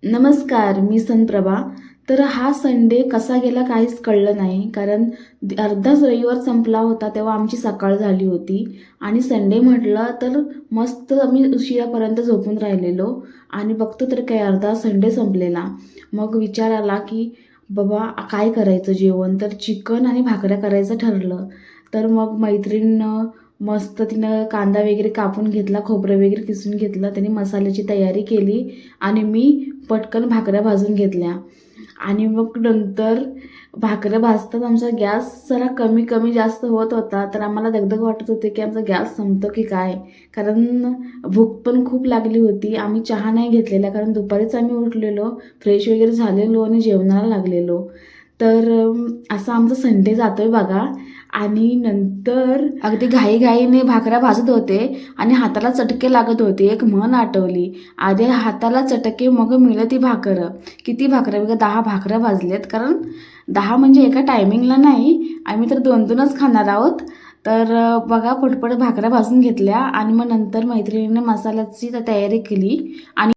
नमस्कार, मी संप्रभा. तर हा संडे कसा गेला काहीच कळलं नाही. कारण अर्धाच रविवार संपला होता तेव्हा आमची सकाळ झाली होती आणि संडे म्हटलं तर मस्त आम्ही उशिरापर्यंत झोपून राहिलेलो आणि बघतो तर काय अर्धा संडे संपलेला. मग विचार आला की बाबा काय करायचं जेवण? तर चिकन आणि भाकऱ्या करायचं ठरलं. तर मग मैत्रीण मस्त तिनं कांदा वगैरे कापून घेतला, खोबरं वगैरे किसून घेतलं, त्याने मसाल्याची तयारी केली आणि मी पटकन भाकऱ्या भाजून घेतल्या आणि मग नंतर भाकऱ्या भाजताना आमचा गॅस जरा कमी कमी जास्त होत होता. तर आम्हाला दगदग वाटत होते की आमचा गॅस संपतो की काय, कारण भूक पण खूप लागली होती. आम्ही चहा नाही घेतलेला कारण दुपारीच आम्ही उठलेलो, फ्रेश वगैरे झालेलो आणि जेवणाला लागलेलो. तर असा आमचा संडे जातोय बघा. आणि नंतर अगदी घाईघाईने भाकऱ्या भाजत होते आणि हाताला चटके लागत होते. एक म्हण आठवली, आधी हाताला चटके मग मिळती भाकरं. किती भाकऱ्या बघा, 10 भाकऱ्या भाजल्यात. कारण 10 म्हणजे एका टायमिंगला नाही, आम्ही तर 2-2च खाणार आहोत. तर बघा पटपट भाकऱ्या भाजून घेतल्या आणि मग नंतर मैत्रिणीने मसाल्याची तयारी केली आणि